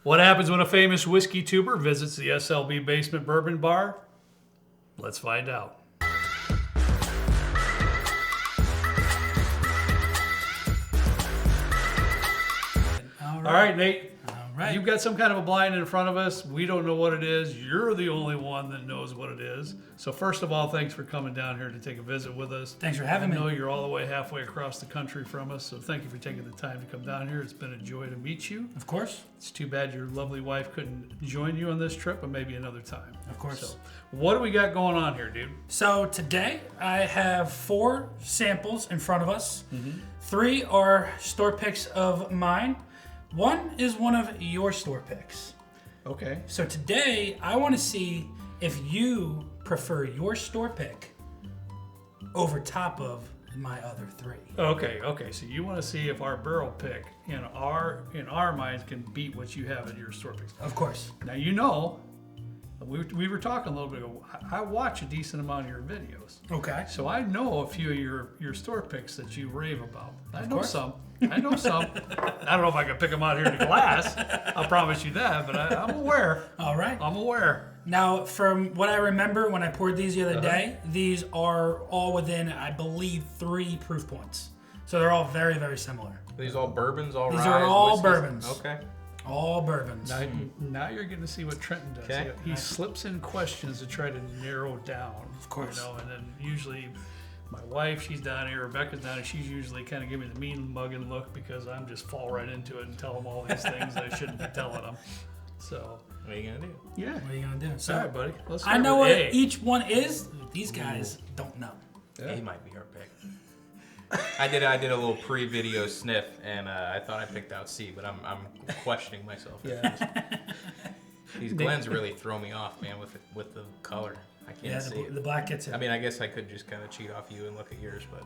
What happens when a famous whiskey tuber visits the SLB Basement Bourbon Bar? Let's find out. All right, Nate. Right. You've got some kind of a blind in front of us. We don't know what it is. You're the only one that knows what it is. So first of all, thanks for coming down here to take a visit with us. Thanks for having me. I know you're all the way halfway across the country from us, so thank you for taking the time to come down here. It's been a joy to meet you. Of course. It's too bad your lovely wife couldn't join you on this trip, but maybe another time. Of course. So, what do we got going on here, dude? So today I have 4 samples in front of us. 3 are store picks of mine. 1 is one of your store picks. Okay. So today I want to see if you prefer your store pick over top of my other 3. Okay. So you want to see if our barrel pick in our minds can beat what you have in your store picks. Of course. Now you know, we were talking a little bit ago. I watch a decent amount of your videos, Okay. so I know a few of your store picks that you rave about. I know course. some. I don't know if I can pick them out here in the glass. I'll promise you that, but I'm aware. All right. I'm aware. Now, from what I remember when I poured these the other day, these are all within, I believe, 3 proof points. So they're all very, very similar. Are these all bourbons, all These rye? are all whiskeys? bourbons. Okay. All bourbons. Now you're getting to see what Trenton does. Okay. He slips in questions to try to narrow down. Of course. You know, and then usually my wife, she's down here, Rebecca's down here, she's usually kind of giving me the mean mugging look because I'm just fall right into it and tell them all these things that I shouldn't be telling them. So, What are you going to do? yeah. What are you going to do? So All right, buddy. Let's I start know with what A. each one is. These guys don't know. Yeah. A might be her pick. I did a little pre-video sniff, and I thought I picked out C, but I'm questioning myself. Yeah. These Glens really throw me off, man, with the color. I can't Yeah, see it. the black gets it. I mean, I guess I could just kind of cheat off you and look at yours, but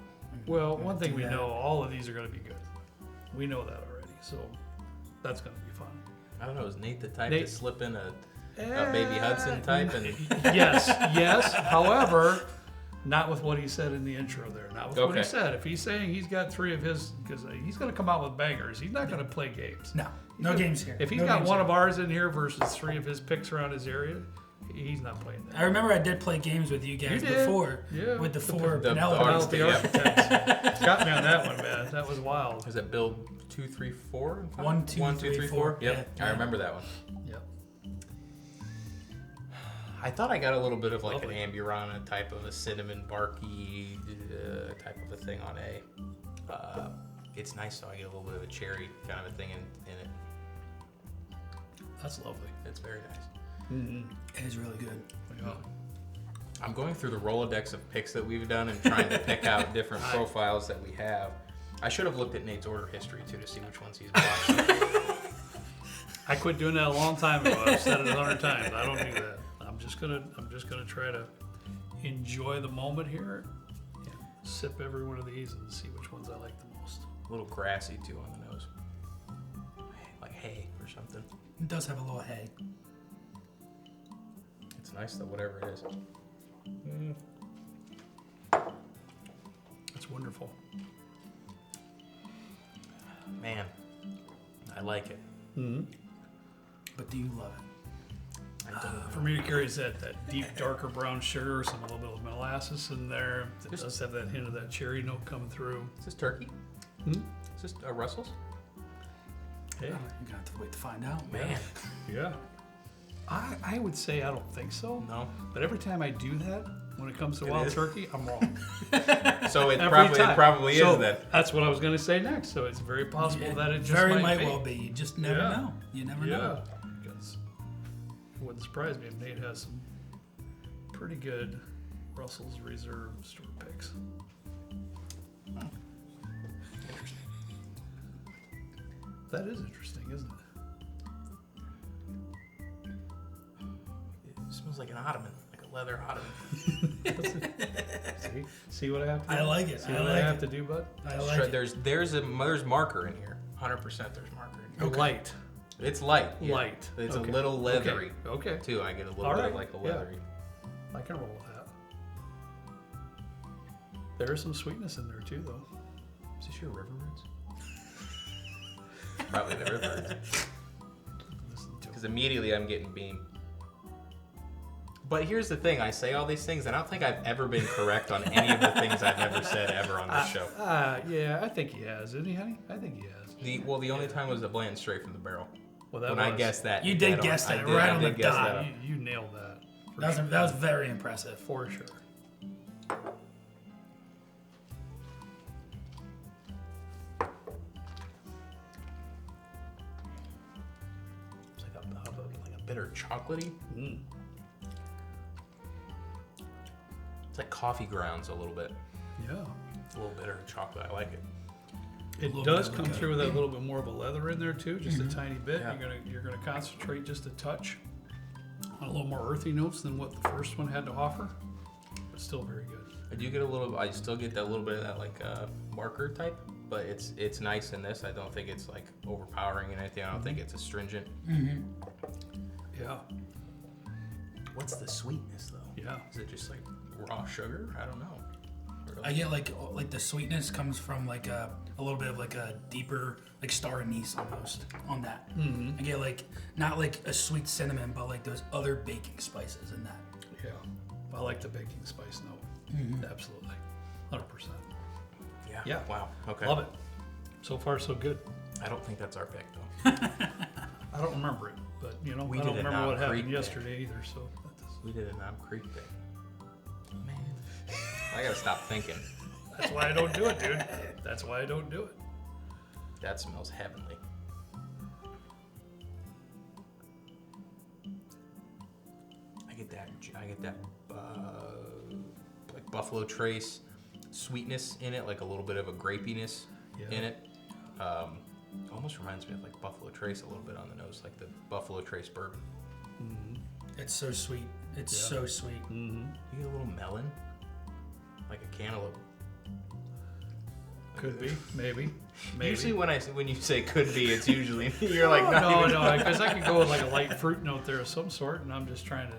Well, one thing do we that. know, all of these are going to be good. We know that already, so that's going to be fun. I don't know. Is Nate the type Nate- to slip in a Baby Hudson type? And Yes. However, not with what he said in the intro there. Not with what he Okay. said. If he's saying he's got 3 of his, because he's going to come out with bangers. He's not going to play games. No games here. If he's No got games one here. of ours in here versus 3 of his picks around his area, he's not playing that. I remember I did play games with you guys You did. before. Yeah. With the The- 4 the Penelope. arts- The yeah. Architects. Got me on that one, man. That was wild. was that build 2, 3, 4? and five? 1, 2, 1, 2, 3, 4. Yep, Yeah. I remember that one. Yep. I thought I got a little bit of like Lovely. an Amburana type of a cinnamon barky type of a thing on A. It's nice though. I get a little bit of a cherry kind of a thing in it. That's lovely. It's very nice. It is really good. Yeah. I'm going through the Rolodex of picks that we've done and trying to pick out different profiles that we have. I should have looked at Nate's order history too to see which ones he's bought. I quit doing that a long time ago. I've said it 100 times. I don't do that. I'm just gonna try to enjoy the moment here and sip every one of these and see which ones I like the most. A little grassy too on the nose, like hay or something. It does have a little hay. It's nice though, whatever it is. It's wonderful. Man, I like it. But do you love it? For me to carry is that deep, darker brown sugar, a little bit of molasses in there. It does have that hint of that cherry note coming through. Is this turkey? Is this Russell's? Hey, You're going to have to wait to find out. Man, yeah. I would say I don't think so. no. But every time I do that, when it comes to It wild is. turkey, I'm wrong. So it Every time. probably So is then. That's what I was going to say next. So it's very possible that it just Very might be. well be. You just never Yeah. know. You never know. Because it wouldn't surprise me if Nate has some pretty good Russell's Reserve store picks. Interesting. That is interesting, isn't it? It smells like an ottoman, like a leather ottoman. See what I have to do? I like it. See I what like I have it. to do, bud? I like it. There's marker in here. 100% there's marker in here. Light. It's light. Yeah. Light. It's Okay. a little leathery Okay. too. I get a little All bit right. of like a Yeah. leathery. I can roll with that. There is some sweetness in there too, though. Is this your river roots? Probably the river roots. Listen, because immediately I'm getting beam. But here's the thing, I say all these things, and I don't think I've ever been correct on any of the things I've ever said ever on this show. Yeah, I think he has, isn't he, honey? I think he has. The only time was the blend straight from the barrel. Well, that when was, I guessed that. You did guess that right on the dot. You nailed that. That was very impressive. For sure. It's like a bitter chocolatey. Mm. It's like coffee grounds a little bit. Yeah. A little bitter chocolate. I like it. It does come through with a little bit more of a leather in there too, just a tiny bit. Yeah. You're gonna concentrate just a touch on a little more earthy notes than what the first one had to offer, but still very good. I do get a little. I still get that little bit of that like marker type, but it's nice in this. I don't think it's like overpowering and anything. I don't think it's astringent. Yeah. What's the sweetness though? Yeah. Is it just like raw sugar? I don't know. Really? I get like the sweetness comes from like a little bit of like a deeper like star anise almost on that. I get like not like a sweet cinnamon, but like those other baking spices in that. Yeah. I like the baking spice note. Absolutely. 100%. Yeah. Yeah. Wow. Okay. Love it. So far, so good. I don't think that's our pick though. I don't remember it, but We I don't did a remember Knob what happened Creek pick. yesterday either. So We did a Knob Creek pick. Man, I gotta stop thinking. that's why I don't do it, dude. That's why I don't do it. That smells heavenly. I get that like Buffalo Trace sweetness in it, like a little bit of a grapiness in it. Almost reminds me of like Buffalo Trace a little bit on the nose, like the Buffalo Trace bourbon. It's so sweet. It's so sweet. You get a little melon, like a cantaloupe. Could be, maybe. Usually when you say could be, it's usually you're like No, because I could go with like a light fruit note there of some sort, and I'm just trying to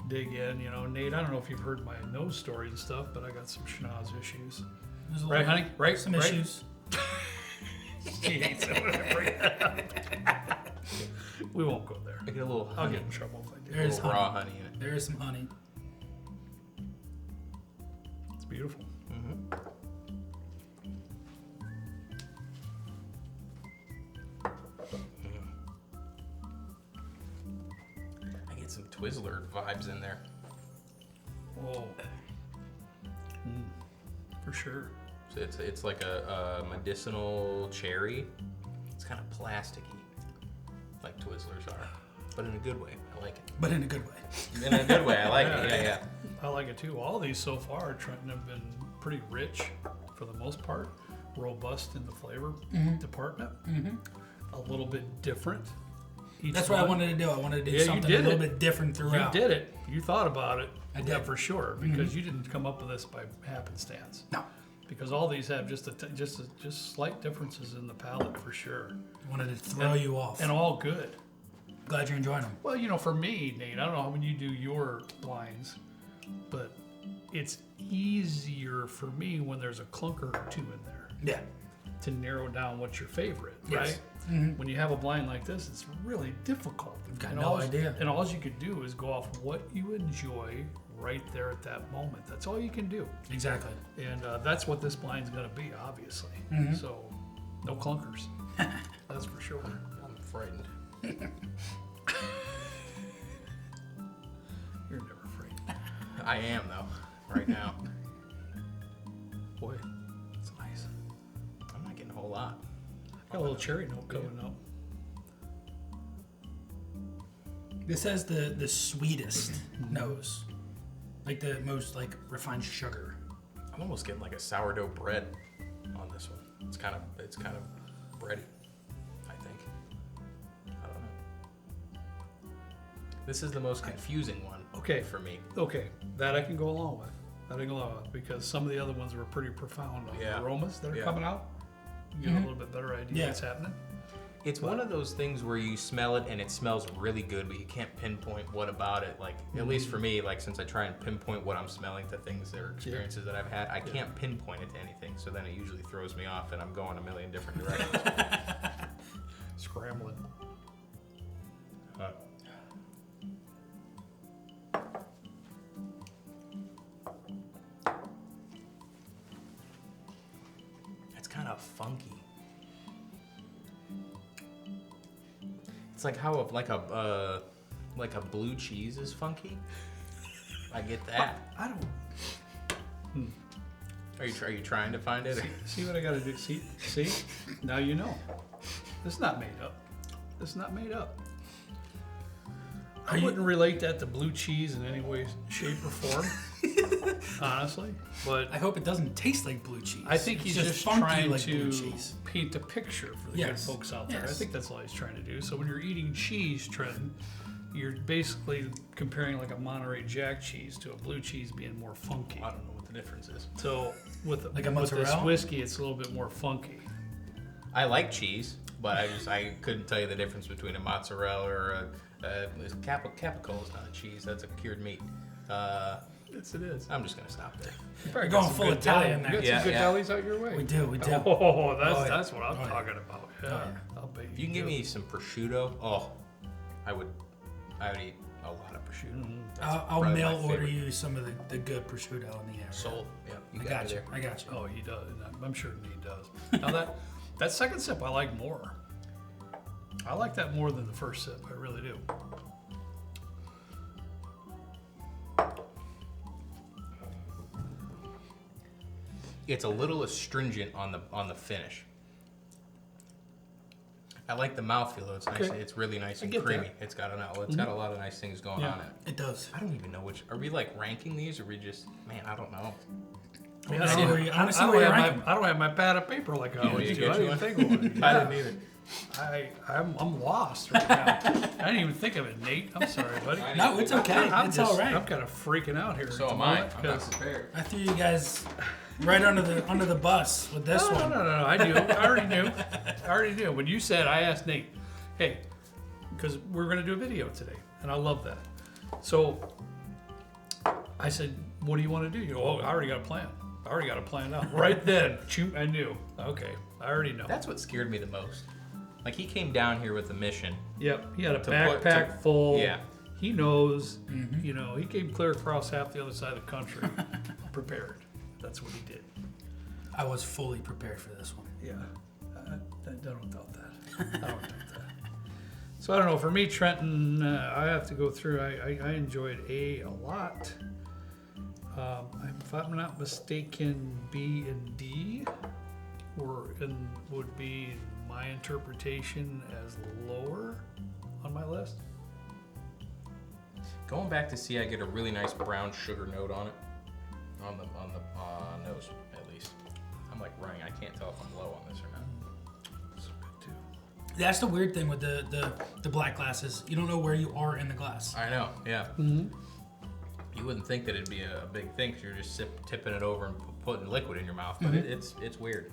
dig in. You know, Nate, I don't know if you've heard my nose story and stuff, but I got some schnoz issues. There's a Right, little- honey? Right? Some right? issues. She hates it when I bring that up. We won't go there. I get a little I'll honey, get in trouble if I do. There is little raw honey. honey in it. There is some honey. It's beautiful. I get some Twizzler vibes in there. Whoa. For sure. So it's like a medicinal cherry. It's kind of plasticky, like Twizzlers are, but in a good way. I like it. But in a good way. In a good way, I like it. Yeah. I like it too. All these so far, Trenton, have been pretty rich for the most part, robust in the flavor department. A little bit different. That's what I wanted to do. I wanted to do something a little bit different throughout. You did it. You thought about it. I did. Yeah, for sure, because you didn't come up with this by happenstance. No. Because all these have just slight differences in the palate for sure, I wanted to throw you off. and all good. Glad you're enjoying them. Well, you know, for me, Nate, I don't know how when you do your blinds, but it's easier for me when there's a clunker or two in there Yeah. to narrow down what's your favorite, Yes. right? When you have a blind like this, it's really difficult. Got And no all- idea. And all you could do is go off what you enjoy right there at that moment. That's all you can do. Exactly. And that's what this blind's going to be, obviously. So, no clunkers. That's for sure. I'm frightened. You're never afraid. I am though, right now. Boy, it's nice. I'm not getting a whole lot. Got a little cherry note coming up. This has the sweetest nose. Like the most like refined sugar. I'm almost getting like a sourdough bread on this one. It's kind of bready, I think. I don't know. This is the most confusing one. Okay. For me. Okay, that I can go along with. That I can go along with because some of the other ones were pretty profound on Yeah. the aromas that are Yeah. coming out. You get a little bit better idea Yeah. what's happening. It's one of those things where you smell it and it smells really good, but you can't pinpoint what about it. Like, at least for me, like since I try and pinpoint what I'm smelling to things or experiences that I've had, I can't pinpoint it to anything. So then it usually throws me off and I'm going a million different directions. Scrambling. It's kind of funky. It's like how like a blue cheese is funky. I get that. I don't. Are you trying to find it? See what I gotta do? See? Now you know. This is not made up. This is not made up. I wouldn't relate that to blue cheese in any way, shape, or form. Honestly, but I hope it doesn't taste like blue cheese. I think he's It's just funky trying like to blue cheese. paint a picture for the good folks out there. I think that's all he's trying to do. So when you're eating cheese, Trenton, you're basically comparing like a Monterey Jack cheese to a blue cheese being more funky. I don't know what the difference is. So with Like a with this mozzarella? whiskey, it's a little bit more funky. I like cheese, but I couldn't tell you the difference between a mozzarella or a capicola is not a cheese. That's a cured meat. Yes, it is. I'm just gonna stop there. Probably Going got some full good Italian deli- there. You got some good Yeah. delis out your way. We do. Oh, yeah. that's what I'm Oh, yeah. talking about. Yeah, Oh, yeah. I'll bet If you can give me some prosciutto, I would eat a lot of prosciutto. That's I'll probably my mail order favorite. you some of the good prosciutto in the area. Sold. Yeah, you I got got me you. there. I got you. Oh, he does. And I'm sure he does. Now that second sip, I like more. I like that more than the first sip. I really do. It's a little astringent on the finish. I like the mouthfeel though. It's nice. Okay. It's really nice I and get creamy. that. It's got a lot of nice things going Yeah. on in it. It does. I don't even know which. Are we like ranking these, or we just? Man, I don't know. I wanna see where you- I wanna see where you're ranking. I don't have my pad of paper like I You always didn't do. I get didn't you even think of one. I didn't either. I'm lost right now. I didn't even think of it, Nate. I'm sorry, buddy. No, it's okay. It's all right. I'm kind of freaking out here. So at the am I. moment, I'm not 'cause- prepared. I threw you guys right under the bus with this No, one. no. I knew. I already knew. I already knew. When you said, I asked Nate, hey, because we're going to do a video today, and I love that. So I said, what do you want to do? You go, oh, I already got a plan. I already got it planned out. Right then, shoot, I knew. Okay, I already know. That's what scared me the most. Like he came down here with a mission. Yep, he had a To backpack put- full. yeah. He knows, you know, he came clear across half the other side of the country prepared. That's what he did. I was fully prepared for this one. Yeah, I don't doubt that. I don't doubt that. So I don't know. For me, Trenton, I have to go through. I enjoyed A lot. If I'm not mistaken, B and D would be my interpretation as lower on my list. Going back to see, I get a really nice brown sugar note on it, on the nose at least. I'm like running. I can't tell if I'm low on this or not. That's good too. That's the weird thing with the black glasses. You don't know where you are in the glass. I know. Yeah. You wouldn't think that it'd be a big thing because you're just tipping it over and putting liquid in your mouth, but it's weird.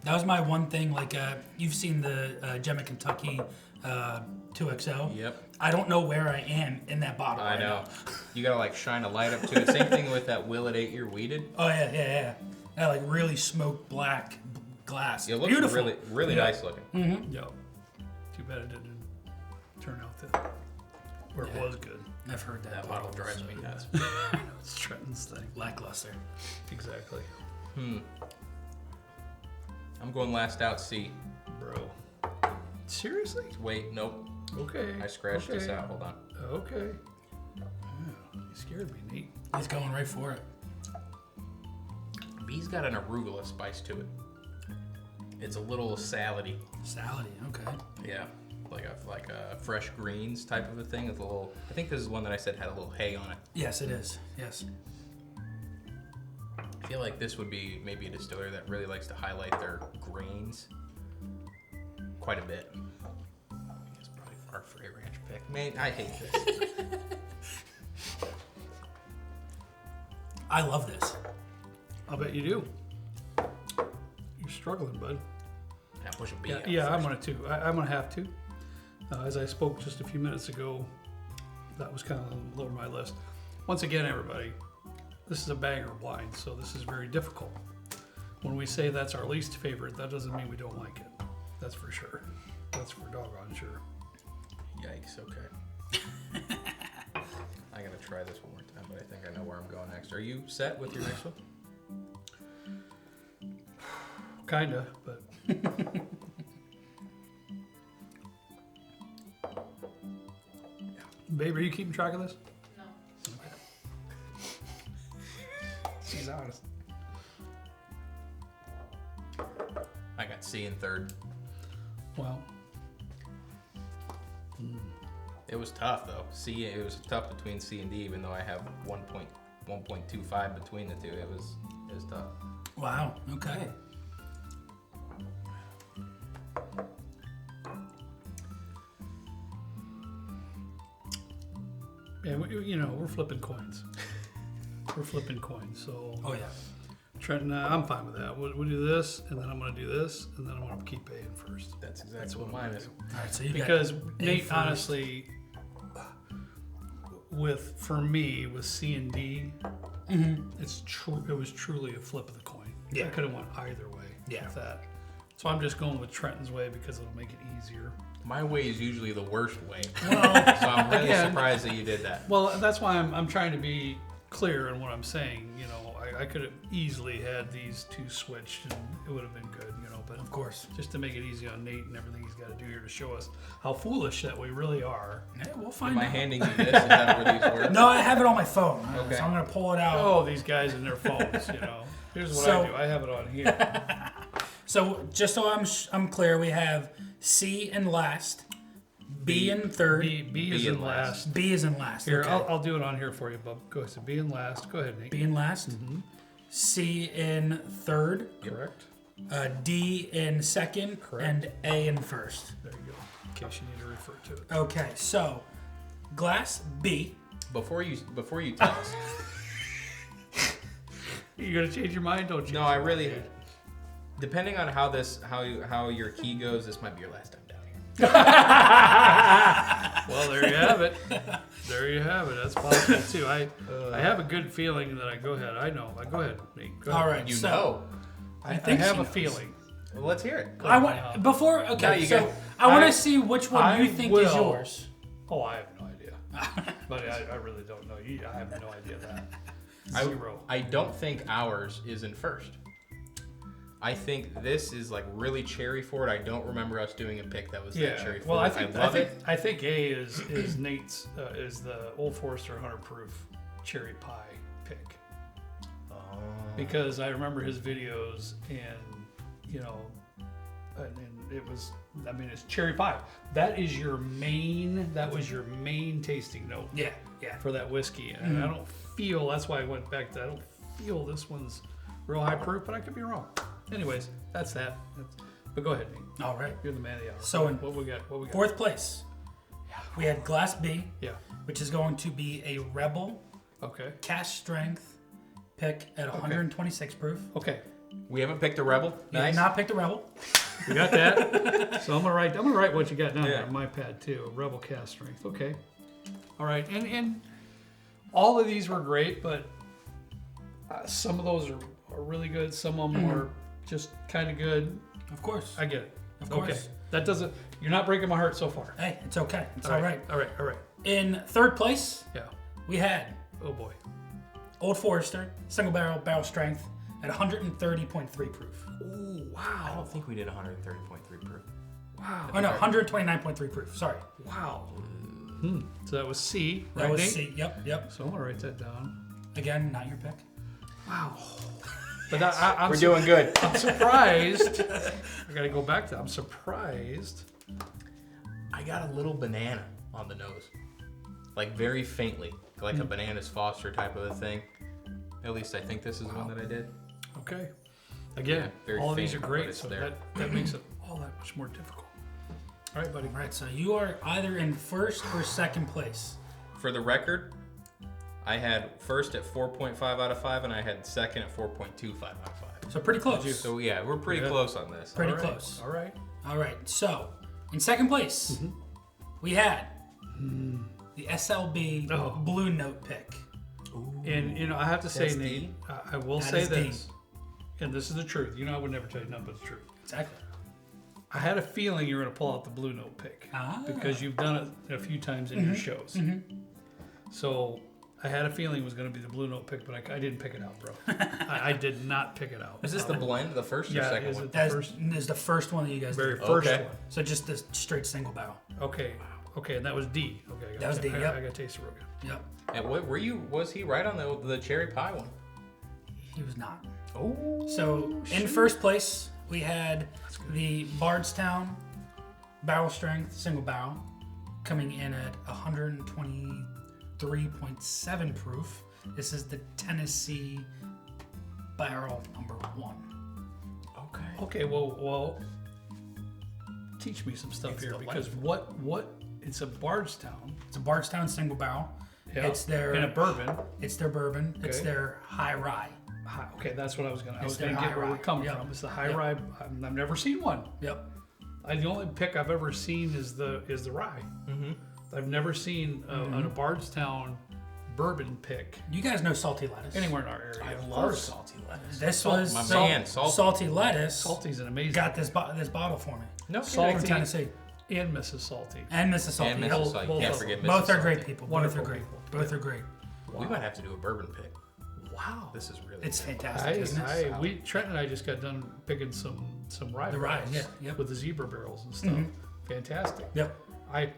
That was my one thing. Like you've seen the Gemma Kentucky 2XL. Yep. I don't know where I am in that bottle. I right know. now. You gotta like shine a light up to it. Same thing with that Willet 8-year weeded. Oh yeah. That like really smoked black glass. It looks Beautiful. really nice looking. Yep. Too bad it didn't turn out that where it was good. I've heard that. That bottle drives me nuts. It's Trenton's thing. Lackluster. Exactly. I'm going last out C. Bro. Seriously? Wait, nope. Okay. I scratched this out. Hold on. Okay. Yeah, you scared me, Nate. He's going right for it. B's got an arugula spice to it. It's a little salady. Salady. Okay. Yeah. Like a fresh greens type of a thing with a little. I think this is one that I said had a little hay on it. Yes, it is. Yes. I feel like this would be maybe a distiller that really likes to highlight their grains quite a bit. It's probably far for a ranch pick. Man, I hate this. I love this. I'll bet you do. You're struggling, bud. I push a B. Yeah, out I'm first. gonna too. I'm gonna have to. As I spoke just a few minutes ago, that was kind of lower on my list. Once again, everybody, this is a banger wine, so this is very difficult. When we say that's our least favorite, that doesn't mean we don't like it. That's for sure. That's for doggone sure. Yikes. Okay. try this one more time, but I think I know where I'm going next. Are you set with your next one? Kinda, but babe, are you keeping track of this? No. She's honest. I got C in third. Well, It was tough though. It was tough between C and D, even though I have 1.25 between the two. It was tough. Wow. Okay. yeah, we're flipping coins. We're flipping coins. So, Oh yeah. Trenton, I'm fine with that. We'll do this, and then I'm going to do this, and then I'm going to keep A in first. That's exactly That's what what mine I'm is. All right. So you Because got A Nate, first. honestly, for me, with C and D, it's true. It was truly a flip of the coin. Yeah. I could have went either way. Yeah. With that. So I'm just going with Trenton's way because it'll make it easier. My way is usually the worst way. Well, So I'm really Again. surprised that you did that. well, that's why I'm trying to be clear in what I'm saying. I could have easily had these two switched, and it would have been good. But Of course. just to make it easy on Nate and everything he's got to do here to show us how foolish that we really are. Yeah, we'll Am find I out. handing you this? Is that where these work? No, I have it on my phone. Okay. So I'm gonna pull it out. Oh, these guys and their phones. Here's what So- I do. I have it on here. So just so I'm clear, we have C in last, B in third, B is in last. B is in last. Here, okay. I'll do it on here for you, bub. Go ahead. So B in last. Go ahead, Nate. B in last, C in third, Correct. D in second, Correct. and A in first. There you go. In case you need to refer to it. Okay, so glass B. Before you tell us. You gonna change your mind? Don't you? No, I really. Depending on how your key goes, this might be your last time down here. Well, there you have it. There you have it. That's possible too. I have a good feeling that I go ahead. I know. Go ahead, Nate. Go ahead. All right, You so know. I think have she a knows. feeling. Well, let's hear it. I want before. Now Okay, you so go. I want I- to see which one I you think is will- yours. Oh, I have no idea. But I really don't know. I have no idea that. Zero. I don't think ours is in first. I think this is like really cherry forward. I don't remember us doing a pick that was that cherry Well, forward. I love it. I think A is Nate's is the Old Forester 100 proof cherry pie pick. Because I remember his videos and it was, it's cherry pie. That was your main tasting note Yeah, yeah. for that whiskey. And I don't feel, that's why I went back to, I don't feel this one's real high proof, but I could be wrong. Anyways, that's that. But go ahead, Nate. All right. You're the man of the hour. So in what we got? fourth place, we had glass B, Yeah. which is going to be a Rebel Okay. cash strength pick at 126 proof. Okay. We haven't picked a rebel. You Nice. did not pick the Rebel. We got that. So I'm gonna write what you got down Yeah. there on my pad too. Rebel cast strength. Okay. All right. And all of these were great, but some of those are really good. Some of them are just kind of good. Of course. I get it. Of course. Okay. That doesn't. You're not breaking my heart so far. Hey, it's okay. It's all right. All right. All right. In third place, Yeah. we had Oh boy. Old Forester single barrel strength at 130.3 proof. Ooh, I wow. don't think we did 130.3 proof. Wow. Oh no, 129.3 proof. Sorry. Wow. So that was C, right? That was Nate? C. Yep. So I'm gonna write that down. Again, not your pick. Wow. But I'm We're doing good. I'm surprised. I gotta go back to that. I'm surprised. I got a little banana on the nose, like very faintly, like a Bananas Foster type of a thing. At least I think this is one that I did. Okay. Again, Yeah, very all of these are faint, but great, it's so there. that makes it all that much more difficult. All right, buddy. All right, so you are either in first or second place. For the record, I had first at 4.5 out of 5, and I had second at 4.25 out of 5. So pretty close. So yeah, we're pretty Yeah. close on this. Pretty All right. close. All right. All right, so in second place, we had the SLB Oh. Blue Note pick. And I have to say, That's Nate, D? I will That say is D. this, and this is the truth. I would never tell you nothing but the truth. Exactly. I had a feeling you were going to pull out the Blue Note pick Ah. because you've done it a few times in your shows. So I had a feeling it was going to be the Blue Note pick, but I didn't pick it out, bro. I did not pick it out. Is this the blend, the first or Yeah, second is one? it the That's first? is the first one that you guys Very did. first Okay. one. So just the straight single barrel. Okay. Okay, and that was D. Okay, That was D, I yep. got to taste it real good. Yep. And what was he right on the cherry pie one? He was not. Oh. So in first place, we had the Bardstown barrel strength single barrel coming in at 123.7 proof. This is the Tennessee barrel number 1. Okay. Okay, well, teach me some stuff It's here because delightful. what? It's a Bardstown. It's a Bardstown single barrel. Yeah. It's their in a bourbon. It's their bourbon. It's Okay. their high rye. Okay, that's what I was gonna. I was their gonna get high where we're rye. coming Yep. from. It's the high Yep. rye. I've never seen one. Yep. The only pick I've ever seen is the rye. Mm-hmm. I've never seen a Bardstown bourbon pick You guys know salty lettuce. anywhere in our area. I Of love course. salty lettuce. This was my salt- man, salty. salty lettuce. Salty's an amazing. Got this bottle for me. No Salty. From Tennessee and Mrs. Salty. and Mrs. Salty. And Yep. Mrs. Salty. both Can't of forget Mrs. Both are Salty. great people. Wonderful Both are great. people. Both are great. We might have to do a bourbon pick. Wow. This is really It's good. fantastic, isn't it? Trent and I just got done picking some rye. The rye, barrels yeah, yep. with the zebra barrels and stuff. Fantastic. Yep. I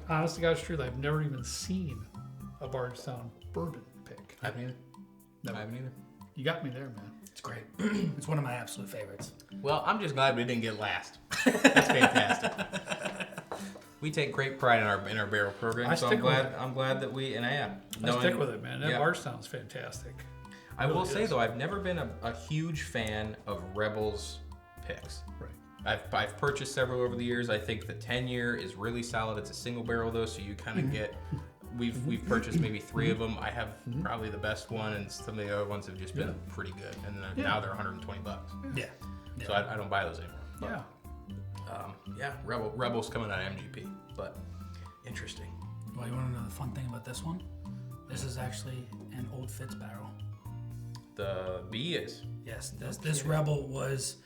honestly, God's truth, I've never even seen a Bardstown bourbon pick. I haven't either. No. I haven't either. You got me there, man. It's great. It's one of my absolute favorites. Well, I'm just glad we didn't get last. That's fantastic. We take great pride in our barrel program, I so stick I'm with glad it. I'm glad that we and I am. I stick with it, man. That Yeah. Bardstown's fantastic. I will really say is. though, I've never been a huge fan of Rebels picks. Right. I've purchased several over the years. I think the 10-year is really solid. It's a single barrel though, so you kind of get. We've purchased maybe 3 of them. I have probably the best one, and some of the other ones have just been pretty good. And then now they're $120. Yeah. So I don't buy those anymore. Yeah. Yeah, Rebels coming out of MGP, but interesting. Well, you want to know the fun thing about this one? This is actually an Old Fitz barrel. The B is. Yes, this Rebel was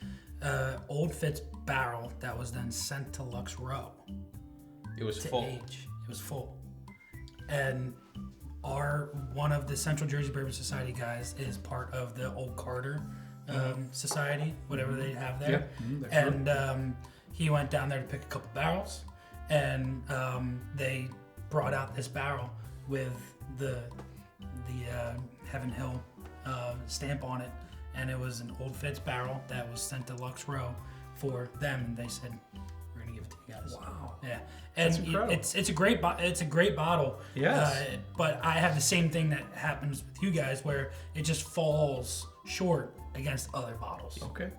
Old Fitz barrel that was then sent to Lux Row It was to full. age. It was full. And one of the Central Jersey Bourbon Society guys is part of the Old Carter Society, whatever they have there. And he went down there to pick a couple barrels, and they brought out this barrel with the Heaven Hill stamp on it, and it was an Old Fitz barrel that was sent to Lux Row for them, and they said, "We're gonna give it to you guys." Wow. Yeah, and incredible. it's a great bottle. Yes. But I have the same thing that happens with you guys, where it just falls short against other bottles. Okay.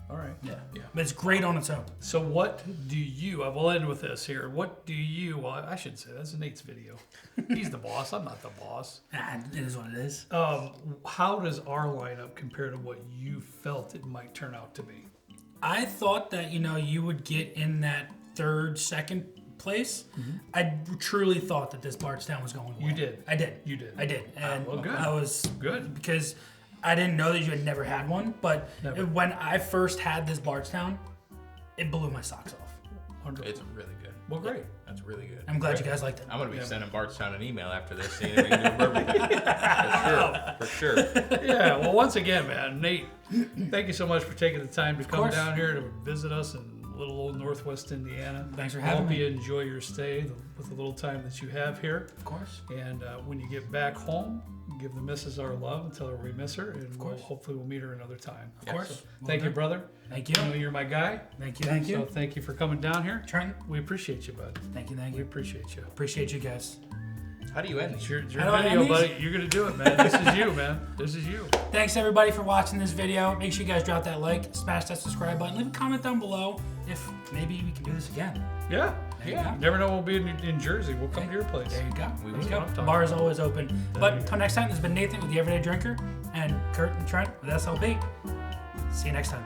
All right. Yeah. But it's great on its own. So what do you? We'll end with this here. What do you? Well, I should say that's Nate's video. He's the boss. I'm not the boss. It is what it is. How does our lineup compare to what you felt it might turn out to be? I thought that you would get in that second place. I truly thought that this Bardstown was going away. You did. I did. You did. I did. And well, good. I was Good. because I didn't know that you had never had one. But Never. when I first had this Bardstown, it blew my socks off. Wonderful. It's really good. Well, great. That's really good. I'm glad you guys liked it. I'm gonna be sending Bardstown an email after this, seeing if we can do a bourbon pick. For sure. Yeah. Well, once again, man, Nate, thank you so much for taking the time to come course. down here to visit us in little old Northwest Indiana. Thanks for I having hope me. you enjoy your stay with the little time that you have here. Of course. And when you get back home, give the missus our love and tell her we miss her. And hopefully we'll meet her another time. Of course. So, thank you, brother. Thank you. I know you're my guy. Thank you. Thank So you. thank you for coming down here. Trenton. We appreciate you, bud. Thank you. Thank We you. appreciate you. Appreciate you guys. How do you end It's these? your How do I video, end buddy. these? You're going to do it, man. This is you, man. This is you. Thanks everybody for watching this video. Make sure you guys drop that like, smash that subscribe button, leave a comment down below if maybe we can do this again. Yeah. There you Yeah. go. You never know we'll be in Jersey. We'll come to your place. There you go. We There you will. go. I'm talking Bar is about. always open. you But go. until next time, this has been Nathan with the Everyday Drinker and Kurt and Trent with SLB. See you next time.